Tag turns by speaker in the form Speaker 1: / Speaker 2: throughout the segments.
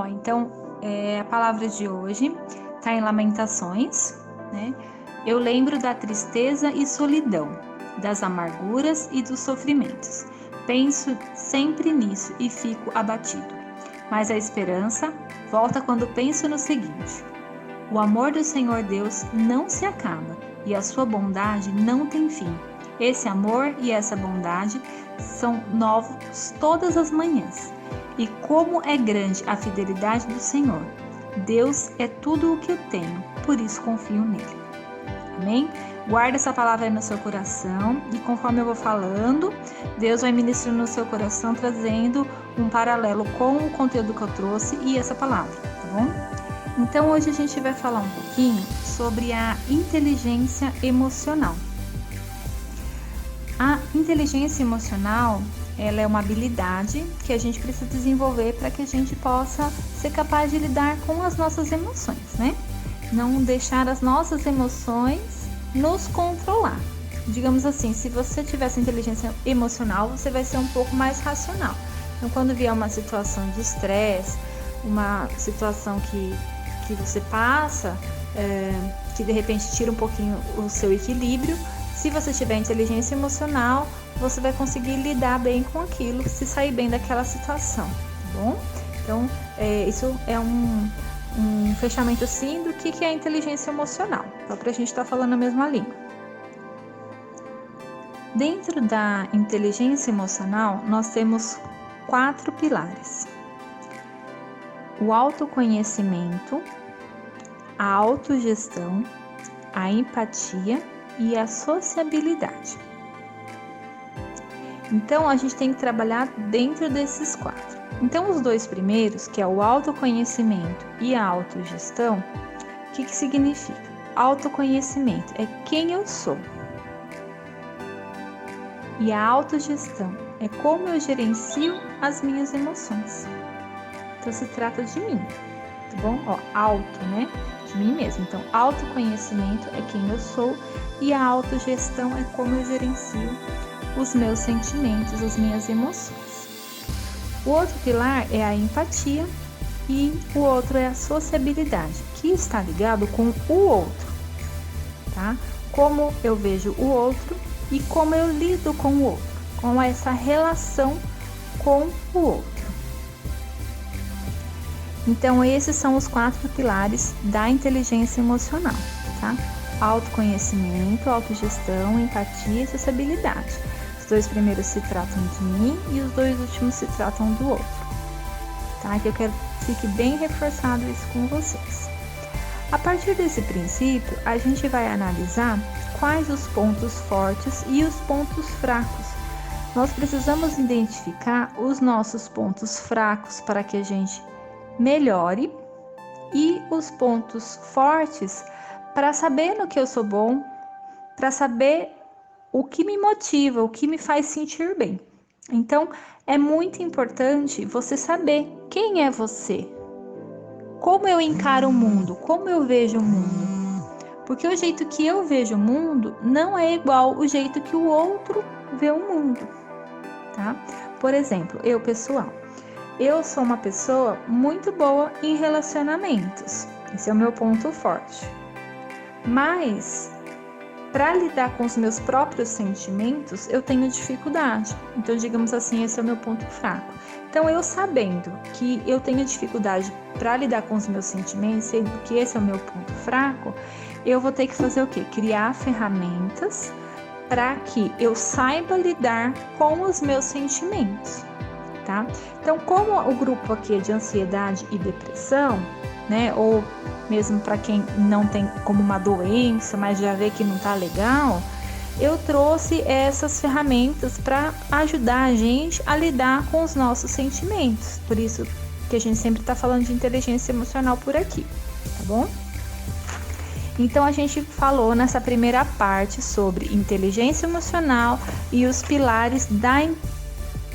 Speaker 1: Então, a palavra de hoje está em Lamentações, né? Eu lembro da tristeza e solidão, das amarguras e dos sofrimentos. Penso sempre nisso e fico abatido. Mas a esperança volta quando penso no seguinte: o amor do Senhor Deus não se acaba e a sua bondade não tem fim. Esse amor e essa bondade são novos todas as manhãs. E como é grande a fidelidade do Senhor. Deus é tudo o que eu tenho, por isso confio nele. Amém? Guarda essa palavra aí no seu coração e conforme eu vou falando, Deus vai ministrando no seu coração, trazendo um paralelo com o conteúdo que eu trouxe e essa palavra, tá bom? Então hoje a gente vai falar um pouquinho sobre a inteligência emocional. A inteligência emocional, ela é uma habilidade que a gente precisa desenvolver para que a gente possa ser capaz de lidar com as nossas emoções, né? Não deixar as nossas emoções nos controlar. Digamos assim, se você tiver essa inteligência emocional, você vai ser um pouco mais racional. Então, quando vier uma situação de estresse, uma situação que você passa, que de repente tira um pouquinho o seu equilíbrio, se você tiver inteligência emocional, você vai conseguir lidar bem com aquilo, se sair bem daquela situação, tá bom? Então, isso é um fechamento assim do que é a inteligência emocional, só para a gente estar falando a mesma língua. Dentro da inteligência emocional, nós temos 4 pilares: o autoconhecimento, a autogestão, a empatia e a sociabilidade. Então, a gente tem que trabalhar dentro desses 4. Então, os 2 primeiros, que é o autoconhecimento e a autogestão, o que significa? Autoconhecimento é quem eu sou. E a autogestão é como eu gerencio as minhas emoções. Então, se trata de mim, tá bom? Auto, né? De mim mesmo. Então, autoconhecimento é quem eu sou e a autogestão é como eu gerencio os meus sentimentos, as minhas emoções. O outro pilar é a empatia e o outro é a sociabilidade, que está ligado com o outro, tá? Como eu vejo o outro e como eu lido com o outro, com essa relação com o outro. Então, esses são os 4 pilares da inteligência emocional, tá? Autoconhecimento, autogestão, empatia e sociabilidade. Os 2 primeiros se tratam de mim e os 2 últimos se tratam do outro, tá? Que eu quero que fique bem reforçado isso com vocês. A partir desse princípio, a gente vai analisar quais os pontos fortes e os pontos fracos. Nós precisamos identificar os nossos pontos fracos para que a gente melhore e os pontos fortes para saber no que eu sou bom, para saber o que me motiva, o que me faz sentir bem. Então, é muito importante você saber quem é você, como eu encaro o mundo, como eu vejo o mundo. Porque o jeito que eu vejo o mundo não é igual o jeito que o outro vê o mundo, tá? Por exemplo, eu sou uma pessoa muito boa em relacionamentos. Esse é o meu ponto forte. Mas, para lidar com os meus próprios sentimentos, eu tenho dificuldade. Então, digamos assim, esse é o meu ponto fraco. Então, eu sabendo que eu tenho dificuldade para lidar com os meus sentimentos, sendo que esse é o meu ponto fraco, eu vou ter que fazer o quê? Criar ferramentas para que eu saiba lidar com os meus sentimentos, tá? Então, como o grupo aqui é de ansiedade e depressão, né? Ou mesmo para quem não tem como uma doença, mas já vê que não tá legal, eu trouxe essas ferramentas para ajudar a gente a lidar com os nossos sentimentos. Por isso que a gente sempre está falando de inteligência emocional por aqui, tá bom? Então, a gente falou nessa primeira parte sobre inteligência emocional e os pilares da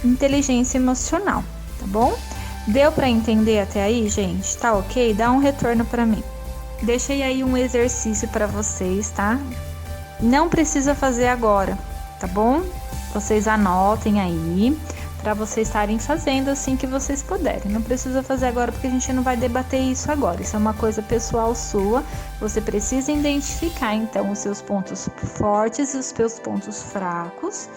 Speaker 1: inteligência emocional, tá bom? Deu para entender até aí, gente? Tá ok? Dá um retorno para mim. Deixei aí um exercício para vocês, tá? Não precisa fazer agora, tá bom? Vocês anotem aí, para vocês estarem fazendo assim que vocês puderem. Não precisa fazer agora porque a gente não vai debater isso agora. Isso é uma coisa pessoal sua. Você precisa identificar então os seus pontos fortes e os seus pontos fracos.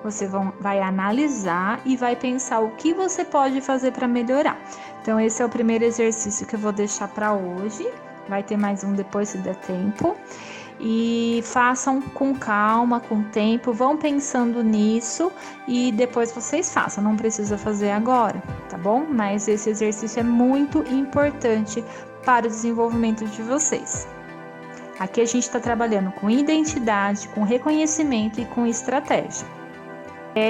Speaker 1: Você vai analisar e vai pensar o que você pode fazer para melhorar. Então esse é o primeiro exercício que eu vou deixar para hoje. Vai ter mais um depois se der tempo. E façam com calma, com tempo, vão pensando nisso e depois vocês façam, não precisa fazer agora, tá bom? Mas esse exercício é muito importante para o desenvolvimento de vocês. Aqui a gente está trabalhando com identidade, com reconhecimento e com estratégia.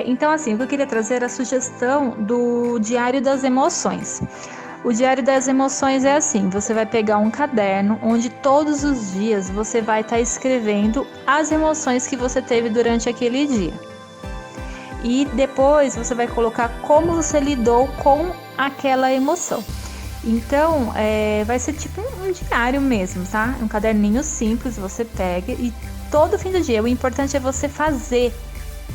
Speaker 1: Então, assim, o que eu queria trazer era a sugestão do Diário das Emoções. O Diário das Emoções é assim, você vai pegar um caderno onde todos os dias você vai estar escrevendo as emoções que você teve durante aquele dia. E depois você vai colocar como você lidou com aquela emoção. Então, vai ser tipo um diário mesmo, tá? Um caderninho simples, você pega e todo fim do dia, o importante é você fazer.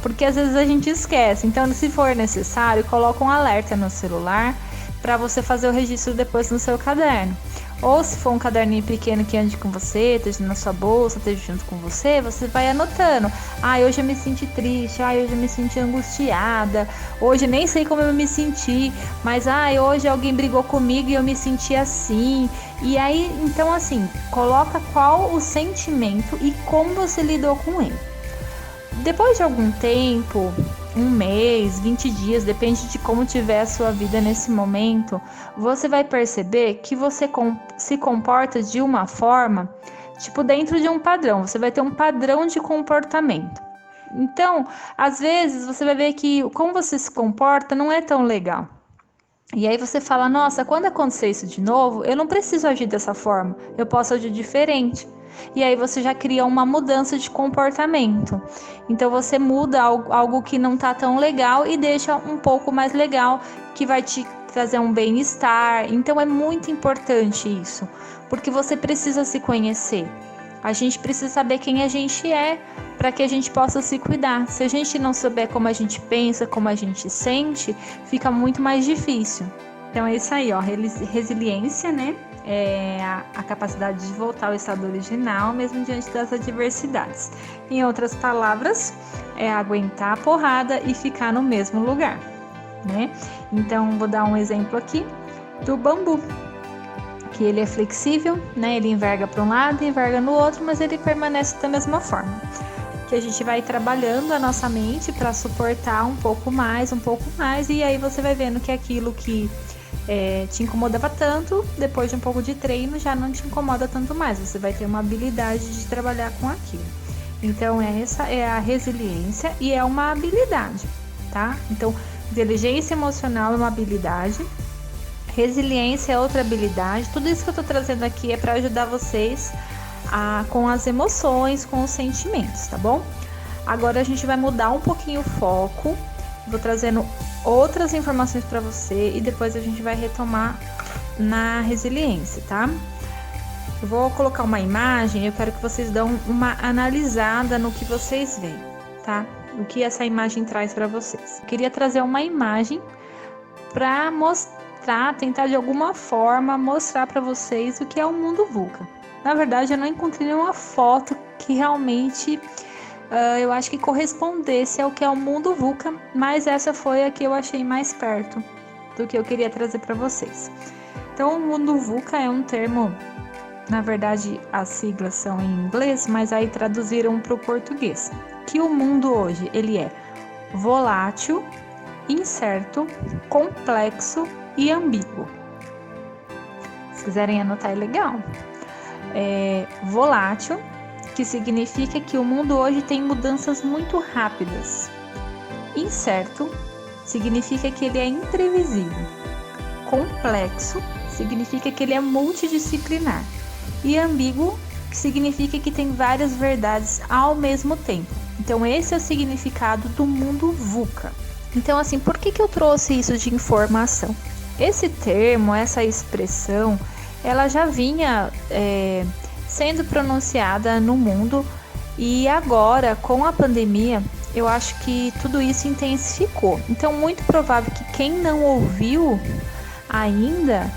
Speaker 1: Porque às vezes a gente esquece. Então, se for necessário, coloca um alerta no celular para você fazer o registro depois no seu caderno. Ou se for um caderninho pequeno que ande com você, esteja na sua bolsa, esteja junto com você, você vai anotando. Hoje eu me senti triste, hoje eu me senti angustiada, hoje nem sei como eu me senti, mas hoje alguém brigou comigo e eu me senti assim. E aí, então assim, coloca qual o sentimento e como você lidou com ele. Depois de algum tempo, 1 mês, 20 dias, depende de como tiver a sua vida nesse momento, você vai perceber que você se comporta de uma forma, tipo dentro de um padrão, você vai ter um padrão de comportamento. Então, às vezes, você vai ver que como você se comporta não é tão legal. E aí você fala, nossa, quando acontecer isso de novo, eu não preciso agir dessa forma, eu posso agir diferente. E aí você já cria uma mudança de comportamento. Então você muda algo que não tá tão legal e deixa um pouco mais legal, que vai te trazer um bem-estar. Então é muito importante isso, porque você precisa se conhecer. A gente precisa saber quem a gente é para que a gente possa se cuidar. Se a gente não souber como a gente pensa, como a gente sente, fica muito mais difícil. Então é isso aí, ó, resiliência, né? É a capacidade de voltar ao estado original, mesmo diante das adversidades. Em outras palavras, é aguentar a porrada e ficar no mesmo lugar, né? Então, vou dar um exemplo aqui do bambu, que ele é flexível, né? Ele enverga para um lado e enverga no outro, mas ele permanece da mesma forma. Que a gente vai trabalhando a nossa mente para suportar um pouco mais, e aí você vai vendo que aquilo que te incomodava tanto, depois de um pouco de treino já não te incomoda tanto mais, você vai ter uma habilidade de trabalhar com aquilo. Então essa é a resiliência e é uma habilidade, tá? Então inteligência emocional é uma habilidade, resiliência é outra habilidade. Tudo isso que eu tô trazendo aqui é para ajudar vocês com as emoções, com os sentimentos, tá bom? Agora a gente vai mudar um pouquinho o foco, vou trazendo outras informações para você e depois a gente vai retomar na resiliência, tá? Eu vou colocar uma imagem, eu quero que vocês dão uma analisada no que vocês veem, tá? O que essa imagem traz para vocês. Eu queria trazer uma imagem para mostrar, tentar de alguma forma mostrar para vocês o que é o mundo VUCA. Na verdade, eu não encontrei nenhuma foto que realmente eu acho que correspondesse ao que é o mundo VUCA, mas essa foi a que eu achei mais perto do que eu queria trazer para vocês. Então, o mundo VUCA é um termo, na verdade as siglas são em inglês, mas aí traduziram para o português. Que o mundo hoje ele é volátil, incerto, complexo e ambíguo. Se quiserem anotar é legal. Volátil, que significa que o mundo hoje tem mudanças muito rápidas. Incerto significa que ele é imprevisível. Complexo significa que ele é multidisciplinar. E ambíguo significa que tem várias verdades ao mesmo tempo. Então esse é o significado do mundo VUCA. Então assim, por que eu trouxe isso de informação? Esse termo, essa expressão, ela já vinha sendo pronunciada no mundo e agora com a pandemia eu acho que tudo isso intensificou. Então, muito provável que quem não ouviu ainda,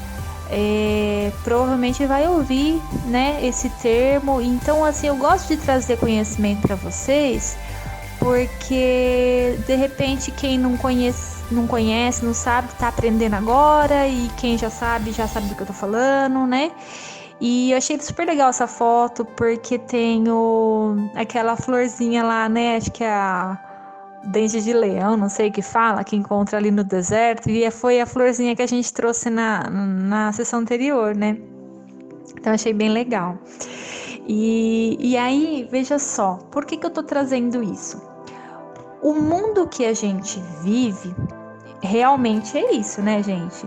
Speaker 1: provavelmente vai ouvir, né, esse termo. Então, assim, eu gosto de trazer conhecimento para vocês, porque de repente quem não conhece, não sabe, tá aprendendo agora, e quem já sabe do que eu tô falando, né? E eu achei super legal essa foto, porque tem aquela florzinha lá, né? Acho que é a dente de leão, não sei o que fala, que encontra ali no deserto. E foi a florzinha que a gente trouxe na sessão anterior, né? Então achei bem legal. E aí, veja só, por que eu tô trazendo isso? O mundo que a gente vive realmente é isso, né, gente?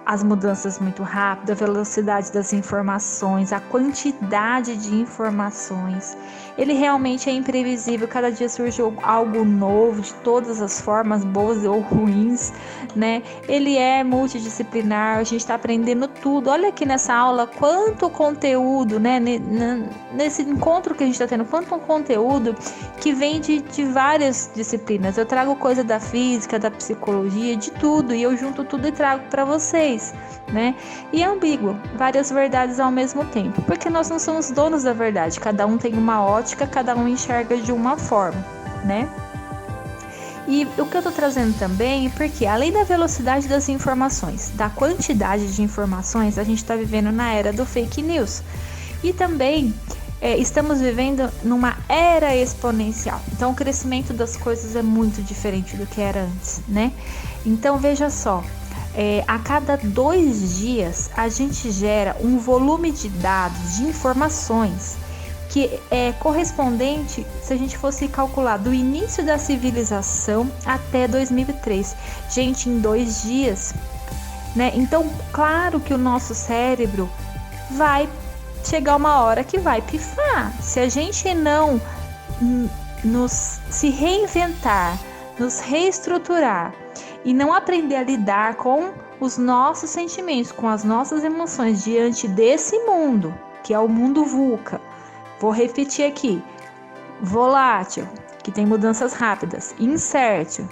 Speaker 1: As mudanças muito rápidas, a velocidade das informações, a quantidade de informações. Ele realmente é imprevisível, cada dia surge algo novo, de todas as formas, boas ou ruins, né? Ele é multidisciplinar, a gente está aprendendo tudo. Olha aqui nessa aula, quanto conteúdo, né? Nesse encontro que a gente está tendo, quanto conteúdo que vem de várias disciplinas. Eu trago coisa da física, da psicologia, de tudo, e eu junto tudo e trago para vocês, né? E é ambíguo, várias verdades ao mesmo tempo, porque nós não somos donos da verdade, cada um tem uma ótica, cada um enxerga de uma forma, né? E o que eu tô trazendo também é porque, além da velocidade das informações, da quantidade de informações, a gente está vivendo na era do fake news. E também estamos vivendo numa era exponencial. Então, o crescimento das coisas é muito diferente do que era antes, né? Então, veja só. A cada 2 dias a gente gera um volume de dados, de informações, que é correspondente, se a gente fosse calcular, do início da civilização até 2003. Gente, em 2 dias, né? Então, claro que o nosso cérebro vai chegar uma hora que vai pifar. Se a gente não se reinventar, nos reestruturar e não aprender a lidar com os nossos sentimentos, com as nossas emoções diante desse mundo, que é o mundo VUCA. Vou repetir aqui: volátil, que tem mudanças rápidas; incerto,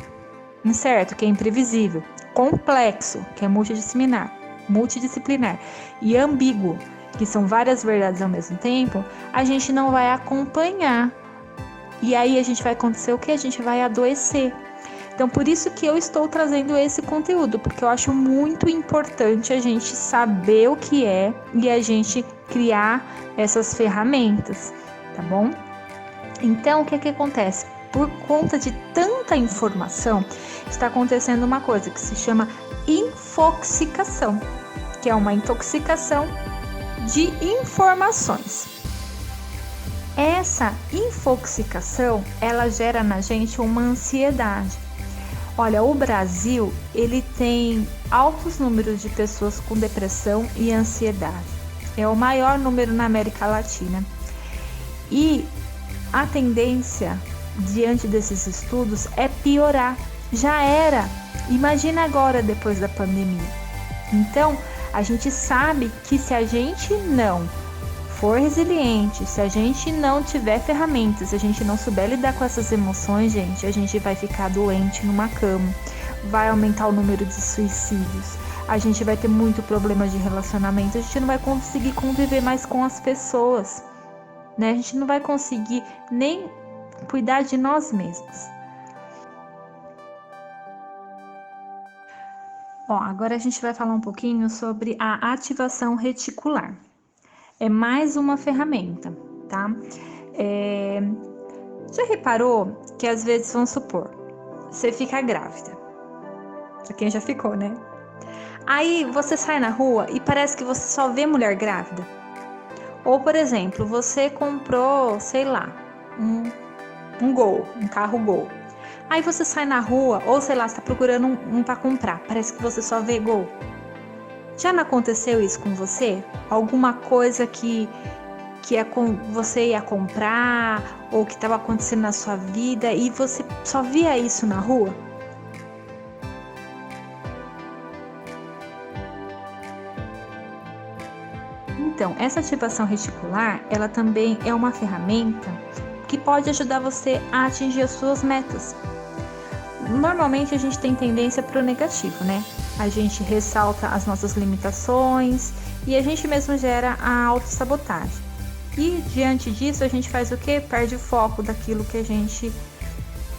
Speaker 1: que é imprevisível; complexo, que é multidisciplinar, e ambíguo, que são várias verdades ao mesmo tempo. A gente não vai acompanhar. E aí a gente vai acontecer o que? A gente vai adoecer. Então, por isso que eu estou trazendo esse conteúdo, porque eu acho muito importante a gente saber o que é e a gente criar essas ferramentas, tá bom? Então, o que acontece? Por conta de tanta informação, está acontecendo uma coisa que se chama infoxicação, que é uma intoxicação de informações. Essa infoxicação, ela gera na gente uma ansiedade. Olha, o Brasil, ele tem altos números de pessoas com depressão e ansiedade. É o maior número na América Latina. E a tendência, diante desses estudos, é piorar. Já era. Imagina agora, depois da pandemia. Então, a gente sabe que se a gente não for resiliente, se a gente não tiver ferramentas, se a gente não souber lidar com essas emoções, gente, a gente vai ficar doente numa cama, vai aumentar o número de suicídios, a gente vai ter muito problema de relacionamento, a gente não vai conseguir conviver mais com as pessoas, né? A gente não vai conseguir nem cuidar de nós mesmos. Bom, agora a gente vai falar um pouquinho sobre a ativação reticular. É mais uma ferramenta, tá? Já reparou que às vezes, vamos supor, você fica grávida? Pra quem já ficou, né? Aí você sai na rua e parece que você só vê mulher grávida. Ou, por exemplo, você comprou, sei lá, um Gol, um carro Gol. Aí você sai na rua, ou sei lá, você tá procurando um pra comprar. Parece que você só vê Gol. Já não aconteceu isso com você? Alguma coisa que você ia comprar ou que estava acontecendo na sua vida e você só via isso na rua? Então, essa ativação reticular, ela também é uma ferramenta que pode ajudar você a atingir as suas metas. Normalmente a gente tem tendência para o negativo, né? A gente ressalta as nossas limitações e a gente mesmo gera a autossabotagem. E diante disso a gente faz o quê? Perde o foco daquilo que a gente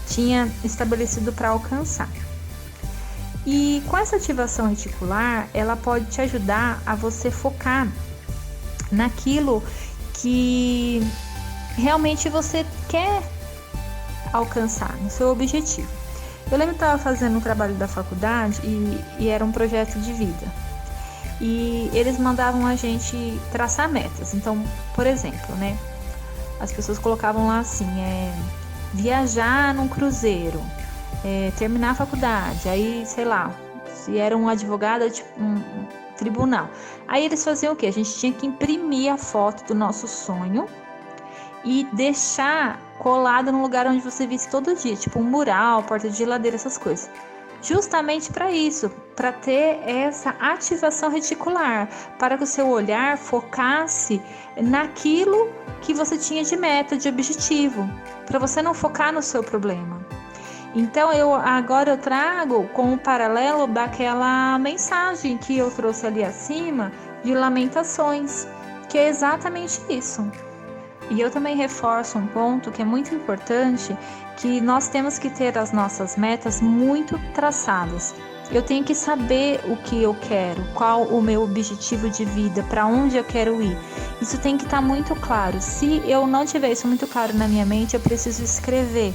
Speaker 1: tinha estabelecido para alcançar. E com essa ativação reticular, ela pode te ajudar a você focar naquilo que realmente você quer alcançar, no seu objetivo. Eu lembro que eu estava fazendo um trabalho da faculdade e era um projeto de vida. E eles mandavam a gente traçar metas. Então, por exemplo, né? As pessoas colocavam lá assim, viajar num cruzeiro, terminar a faculdade, aí, sei lá, se era um advogado, tipo um tribunal. Aí eles faziam o quê? A gente tinha que imprimir a foto do nosso sonho e deixar colado no lugar onde você visse todo dia, tipo um mural, porta de geladeira, essas coisas. Justamente para isso, para ter essa ativação reticular, para que o seu olhar focasse naquilo que você tinha de meta, de objetivo, para você não focar no seu problema. Então agora eu trago como paralelo daquela mensagem que eu trouxe ali acima de Lamentações, que é exatamente isso. E eu também reforço um ponto que é muito importante, que nós temos que ter as nossas metas muito traçadas. Eu tenho que saber o que eu quero, qual o meu objetivo de vida, para onde eu quero ir. Isso tem que estar muito claro. Se eu não tiver isso muito claro na minha mente, eu preciso escrever.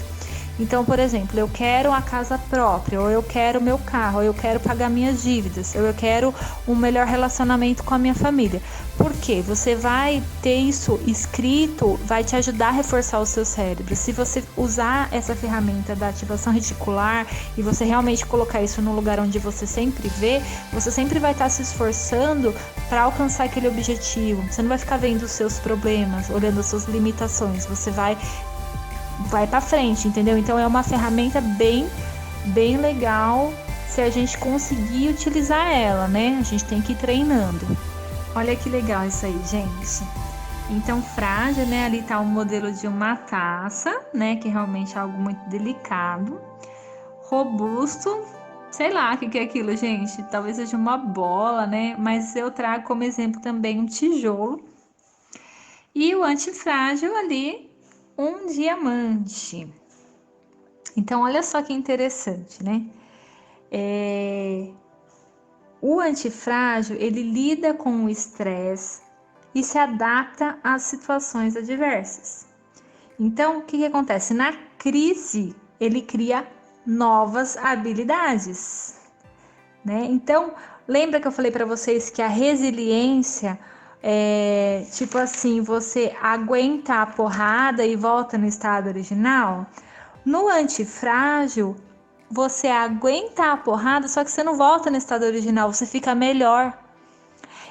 Speaker 1: Então, por exemplo, eu quero a casa própria, ou eu quero o meu carro, ou eu quero pagar minhas dívidas, ou eu quero um melhor relacionamento com a minha família. Por quê? Você vai ter isso escrito, vai te ajudar a reforçar o seu cérebro. Se você usar essa ferramenta da ativação reticular e você realmente colocar isso no lugar onde você sempre vê, você sempre vai estar se esforçando para alcançar aquele objetivo. Você não vai ficar vendo os seus problemas, olhando as suas limitações, você vai para frente, entendeu? Então é uma ferramenta bem legal se a gente conseguir utilizar ela, né? A gente tem que ir treinando. Olha que legal isso aí, gente. Então, frágil, né? Ali tá um modelo de uma taça, né? Que realmente é algo muito delicado. Robusto, sei lá o que é aquilo, gente. Talvez seja uma bola, né? Mas eu trago como exemplo também um tijolo. E o antifrágil ali, um diamante. Então, olha só que interessante, né? O antifrágil, ele lida com o estresse e se adapta às situações adversas. Então, o que acontece? Na crise, ele cria novas habilidades, né? Então, lembra que eu falei para vocês que a resiliência tipo assim, você aguenta a porrada e volta no estado original? No antifrágil, você aguenta a porrada, só que você não volta no estado original, você fica melhor.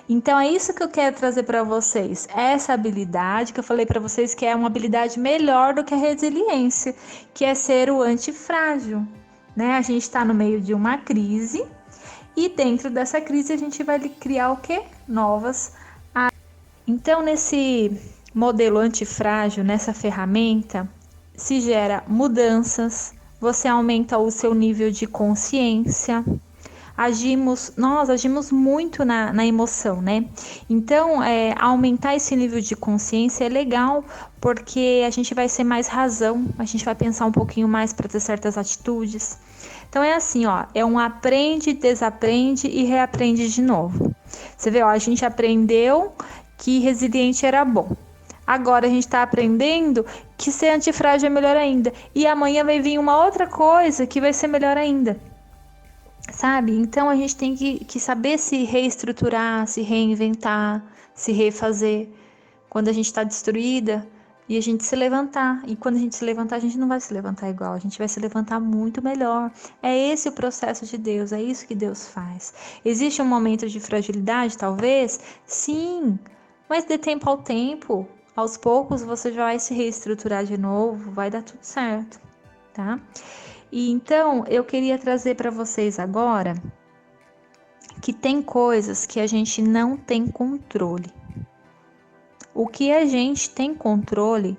Speaker 1: Então é isso que eu quero trazer para vocês, essa habilidade que eu falei para vocês que é uma habilidade melhor do que a resiliência, que é ser o antifrágil, né? A gente está no meio de uma crise e dentro dessa crise a gente vai criar o quê? Novas. Então nesse modelo antifrágil, nessa ferramenta, se gera mudanças, você aumenta o seu nível de consciência. Nós agimos muito na emoção, né? Então, aumentar esse nível de consciência é legal, porque a gente vai ser mais razão, a gente vai pensar um pouquinho mais para ter certas atitudes. Então é assim, ó, é um aprende, desaprende e reaprende de novo. Você vê, ó, a gente aprendeu que resiliente era bom. Agora a gente está aprendendo que ser antifrágil é melhor ainda. E amanhã vai vir uma outra coisa que vai ser melhor ainda. Sabe? Então a gente tem que saber se reestruturar, se reinventar, se refazer. Quando a gente está destruída e a gente se levantar. E quando a gente se levantar, a gente não vai se levantar igual. A gente vai se levantar muito melhor. É esse o processo de Deus. É isso que Deus faz. Existe um momento de fragilidade, talvez? Sim. Mas dê tempo ao tempo. Aos poucos você já vai se reestruturar de novo, vai dar tudo certo, tá? E então eu queria trazer para vocês agora que tem coisas que a gente não tem controle. O que a gente tem controle,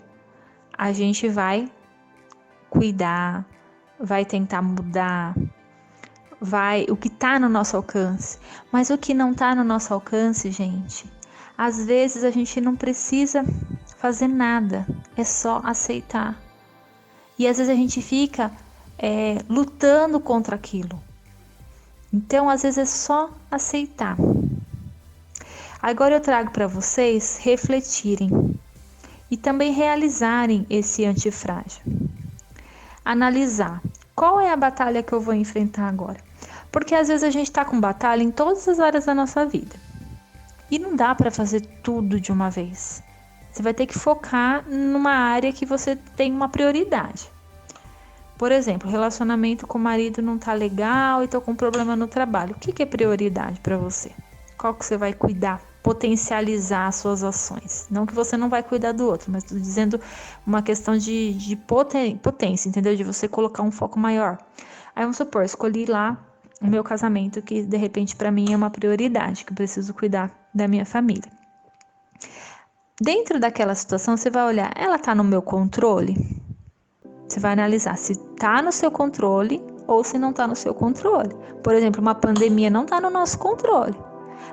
Speaker 1: a gente vai cuidar, vai tentar mudar, o que está no nosso alcance. Mas o que não está no nosso alcance, gente, às vezes a gente não precisa fazer nada, é só aceitar. E às vezes a gente fica lutando contra aquilo. Então, às vezes é só aceitar. Agora eu trago para vocês refletirem e também realizarem esse antifrágil. Analisar qual é a batalha que eu vou enfrentar agora. Porque às vezes a gente está com batalha em todas as áreas da nossa vida. E não dá para fazer tudo de uma vez. Você vai ter que focar numa área que você tem uma prioridade. Por exemplo, relacionamento com o marido não tá legal e tô com problema no trabalho. O que é prioridade para você? Qual que você vai cuidar? Potencializar as suas ações. Não que você não vai cuidar do outro, mas tô dizendo uma questão de potência, entendeu? De você colocar um foco maior. Aí vamos supor, escolhi lá o meu casamento, que de repente para mim é uma prioridade, que eu preciso cuidar da minha família. Dentro daquela situação, você vai olhar, ela tá no meu controle? Você vai analisar se está no seu controle ou se não está no seu controle. Por exemplo, uma pandemia não está no nosso controle.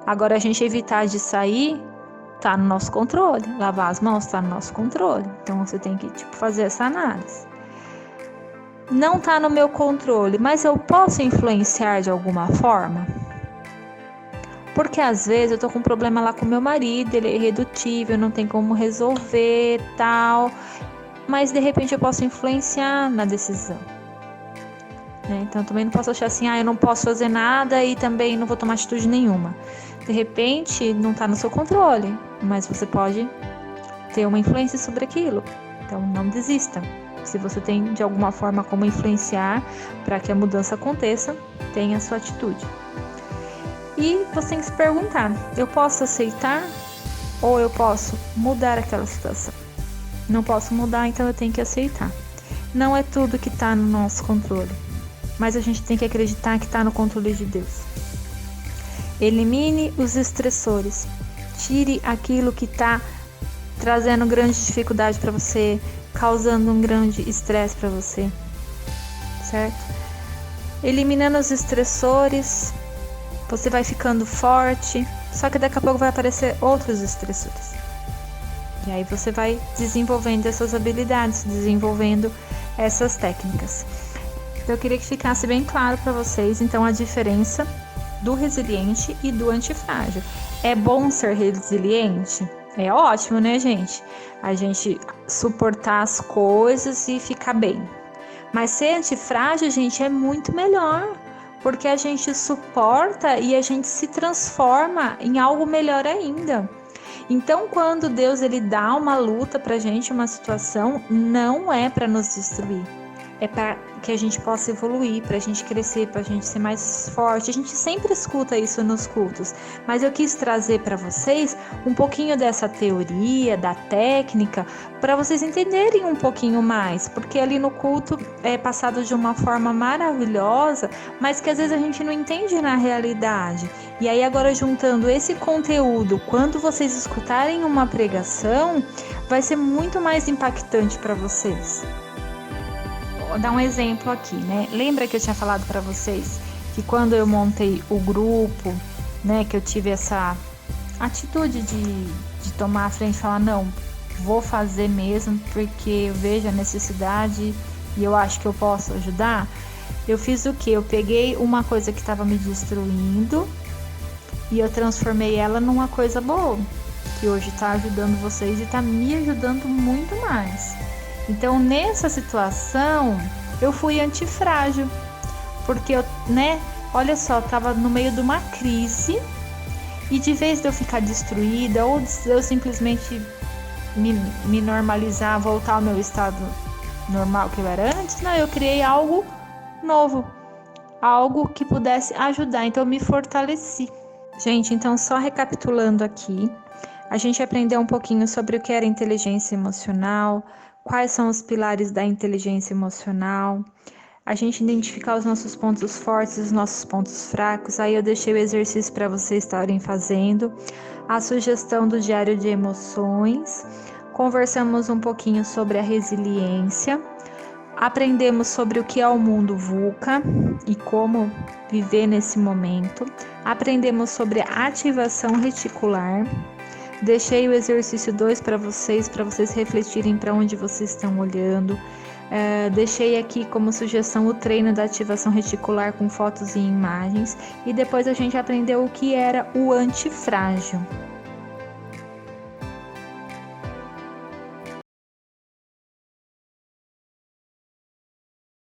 Speaker 1: Agora, a gente evitar de sair, está no nosso controle. Lavar as mãos está no nosso controle. Então, você tem que fazer essa análise. Não está no meu controle, mas eu posso influenciar de alguma forma? Porque às vezes eu tô com um problema lá com meu marido, ele é irredutível, não tem como resolver, tal... mas de repente eu posso influenciar na decisão, né? Então eu também não posso achar assim, eu não posso fazer nada e também não vou tomar atitude nenhuma. De repente não está no seu controle, mas você pode ter uma influência sobre aquilo. Então não desista. Se você tem de alguma forma como influenciar para que a mudança aconteça, tenha a sua atitude. E você tem que se perguntar, eu posso aceitar ou eu posso mudar aquela situação? Não posso mudar, então eu tenho que aceitar. Não é tudo que está no nosso controle, mas a gente tem que acreditar que está no controle de Deus. Elimine os estressores. Tire aquilo que está trazendo grande dificuldade para você, causando um grande estresse para você, certo? Eliminando os estressores, você vai ficando forte, só que daqui a pouco vai aparecer outros estressores. E aí você vai desenvolvendo essas habilidades, desenvolvendo essas técnicas. Então eu queria que ficasse bem claro para vocês, então, a diferença do resiliente e do antifrágil. É bom ser resiliente? É ótimo, né, gente? A gente suportar as coisas e ficar bem. Mas ser antifrágil, gente, é muito melhor, porque a gente suporta e a gente se transforma em algo melhor ainda. Então, quando Deus ele dá uma luta pra gente, uma situação, não é para nos destruir. É para que a gente possa evoluir, para a gente crescer, para a gente ser mais forte. A gente sempre escuta isso nos cultos, mas eu quis trazer para vocês um pouquinho dessa teoria, da técnica, para vocês entenderem um pouquinho mais, porque ali no culto é passado de uma forma maravilhosa, mas que às vezes a gente não entende na realidade. E aí agora, juntando esse conteúdo, quando vocês escutarem uma pregação, vai ser muito mais impactante para vocês. Vou dar um exemplo aqui, né? Lembra que eu tinha falado para vocês que quando eu montei o grupo, né, que eu tive essa atitude de tomar a frente e falar, não, vou fazer mesmo porque eu vejo a necessidade e eu acho que eu posso ajudar? Eu fiz o quê? Eu peguei uma coisa que estava me destruindo e eu transformei ela numa coisa boa, que hoje está ajudando vocês e está me ajudando muito mais. Então, nessa situação, eu fui antifrágil, porque eu, olha só, estava no meio de uma crise e de vez de eu ficar destruída ou de eu simplesmente me normalizar, voltar ao meu estado normal que eu era antes, não, eu criei algo novo, algo que pudesse ajudar, então eu me fortaleci. Gente, então só recapitulando aqui, a gente aprendeu um pouquinho sobre o que era inteligência emocional, quais são os pilares da inteligência emocional, a gente identificar os nossos pontos fortes e os nossos pontos fracos. Aí eu deixei o exercício para vocês estarem fazendo, a sugestão do diário de emoções, Conversamos um pouquinho sobre a resiliência. Aprendemos sobre o que é o mundo VUCA e como viver nesse momento. Aprendemos sobre a ativação reticular. Deixei o exercício 2 para vocês refletirem para onde vocês estão olhando. Deixei aqui como sugestão o treino da ativação reticular com fotos e imagens. E depois a gente aprendeu o que era o antifrágil.